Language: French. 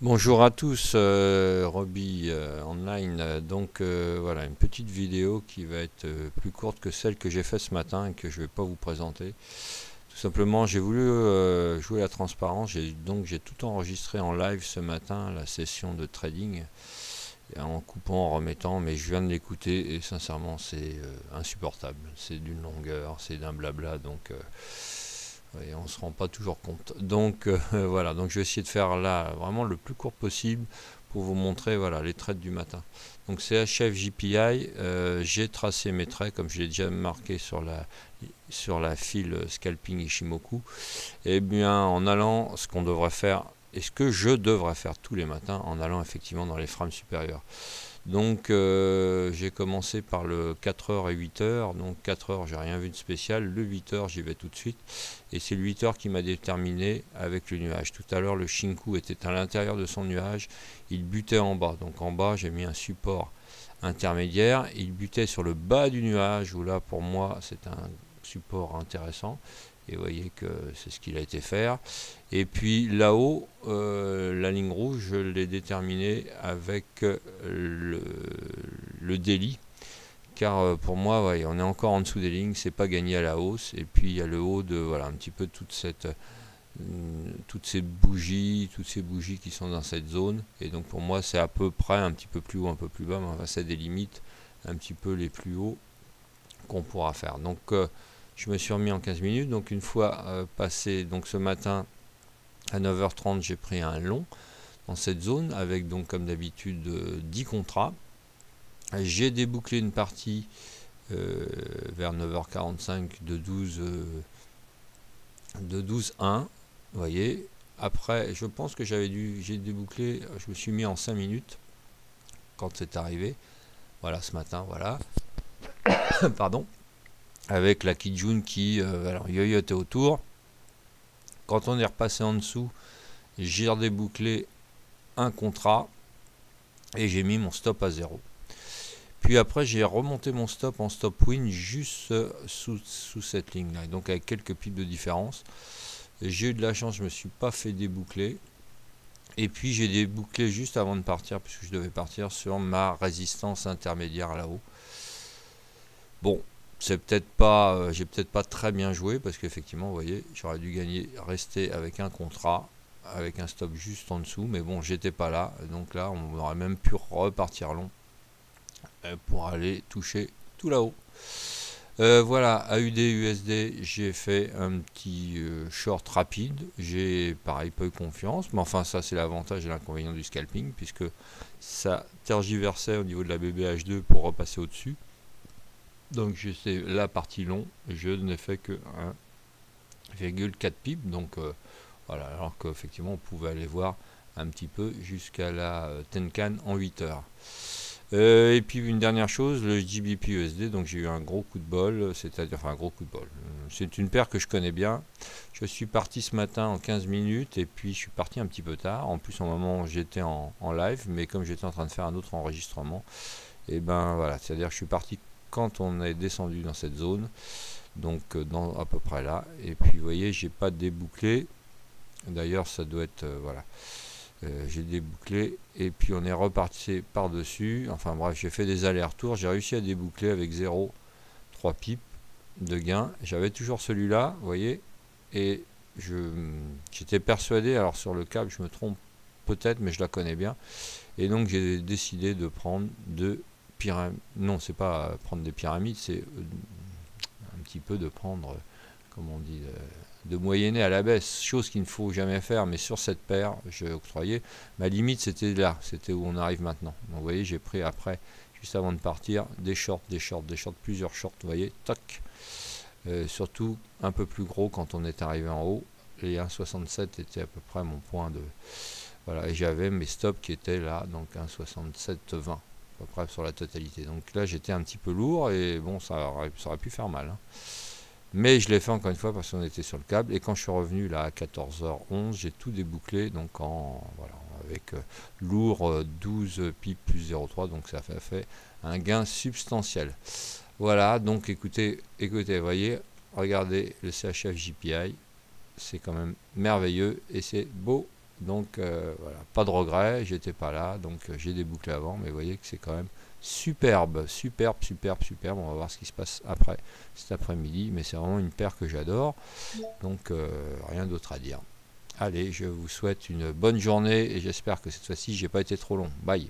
Bonjour à tous, Roby Online. Voilà, une petite vidéo qui va être plus courte que celle que j'ai faite ce matin et que je vais pas vous présenter. Tout simplement, j'ai voulu jouer la transparence. J'ai tout enregistré en live ce matin, la session de trading, en coupant, en remettant, mais je viens de l'écouter et sincèrement c'est insupportable. C'est d'une longueur, c'est d'un blabla, et on se rend pas toujours compte. Voilà, donc je vais essayer de faire là vraiment le plus court possible pour vous montrer voilà les trades du matin. Donc c'est HF JPI, j'ai tracé mes traits comme je l'ai déjà marqué sur la file scalping Ishimoku. Et bien en allant, ce qu'on devrait faire et ce que je devrais faire tous les matins en allant effectivement dans les frames supérieures. J'ai commencé par le 4h et 8h. Donc 4h, j'ai rien vu de spécial. Le 8h, j'y vais tout de suite. Et c'est le 8h qui m'a déterminé avec le nuage. Tout à l'heure, le Shinku était à l'intérieur de son nuage. Il butait en bas. Donc en bas, j'ai mis un support intermédiaire. Il butait sur le bas du nuage, où là, pour moi, c'est un support intéressant. Et vous voyez que c'est ce qu'il a été faire. Et puis là-haut, la ligne rouge, je l'ai déterminée avec le daily. Car pour moi, ouais, on est encore en dessous des lignes, c'est pas gagné à la hausse. Et puis il y a le haut de voilà un petit peu toutes ces bougies qui sont dans cette zone. Et donc pour moi, c'est à peu près un petit peu plus haut, un peu plus bas, mais enfin, c'est des limites un petit peu les plus hauts qu'on pourra faire. Je me suis remis en 15 minutes. Donc une fois passé, donc ce matin à 9h30, j'ai pris un long dans cette zone avec donc comme d'habitude 10 contrats. J'ai débouclé une partie vers 9h45 de 12,1. Vous voyez. Après, je pense que j'ai débouclé, je me suis mis en 5 minutes quand c'est arrivé. Voilà, ce matin, voilà. Pardon. Avec la Kijun qui alors yoyotait autour. Quand on est repassé en dessous, j'ai redébouclé un contrat et j'ai mis mon stop à 0. Puis après, j'ai remonté mon stop en stop win juste sous cette ligne-là, donc avec quelques pips de différence. J'ai eu de la chance, je ne me suis pas fait déboucler. Et puis j'ai débouclé juste avant de partir, puisque je devais partir sur ma résistance intermédiaire là-haut. Bon, c'est peut-être pas, j'ai peut-être pas très bien joué, parce qu'effectivement, vous voyez, j'aurais dû rester avec un contrat, avec un stop juste en dessous, mais bon, j'étais pas là, donc là, on aurait même pu repartir long pour aller toucher tout là-haut. Voilà, AUD USD, j'ai fait un petit short rapide. J'ai pareil peu confiance, mais enfin ça c'est l'avantage et l'inconvénient du scalping, puisque ça tergiversait au niveau de la BBH2 pour repasser au-dessus. Donc c'est la partie long, je n'ai fait que 1,4 pips, donc voilà, alors qu'effectivement on pouvait aller voir un petit peu jusqu'à la Tenkan en 8 heures. Et puis une dernière chose, le GBP USD, donc j'ai eu un gros coup de bol, c'est-à-dire, enfin un gros coup de bol. C'est une paire que je connais bien. Je suis parti ce matin en 15 minutes et puis je suis parti un petit peu tard. En plus, au moment où j'étais en live, mais comme j'étais en train de faire un autre enregistrement, et ben voilà, c'est-à-dire que je suis parti quand on est descendu dans cette zone, donc à peu près là. Et puis vous voyez, j'ai pas débouclé. D'ailleurs, ça doit être voilà. J'ai débouclé et puis on est reparti par dessus, enfin bref, j'ai fait des allers-retours, j'ai réussi à déboucler avec 0,3 pips de gain. J'avais toujours celui-là, vous voyez, et j'étais persuadé, alors sur le câble je me trompe peut-être, mais je la connais bien, et donc j'ai décidé de prendre deux pyramides. Non, c'est pas prendre des pyramides, c'est un petit peu de prendre, comment on dit, de moyenner à la baisse, chose qu'il ne faut jamais faire, mais sur cette paire, j'ai octroyé. Ma limite, c'était là, c'était où on arrive maintenant. Donc vous voyez, j'ai pris après, juste avant de partir, des shorts, plusieurs shorts, vous voyez, toc. Surtout un peu plus gros quand on est arrivé en haut. Les 1,67 était à peu près mon point de... Voilà, et j'avais mes stops qui étaient là, donc 1,67,20, à peu près sur la totalité. Donc là, j'étais un petit peu lourd, et bon, ça aurait pu faire mal, hein. Mais je l'ai fait encore une fois parce qu'on était sur le câble. Et quand je suis revenu là à 14h11, j'ai tout débouclé. Donc voilà, avec lourd 12 pips plus 0,3. Donc ça fait un gain substantiel. Voilà, donc écoutez, vous voyez, regardez le CHF JPI. C'est quand même merveilleux et c'est beau Donc voilà, pas de regret, j'étais pas là, donc j'ai débouclé avant, mais vous voyez que c'est quand même superbe, superbe, superbe, superbe. On va voir ce qui se passe après, cet après-midi, mais c'est vraiment une paire que j'adore, donc rien d'autre à dire. Allez, je vous souhaite une bonne journée et j'espère que cette fois-ci j'ai pas été trop long. Bye.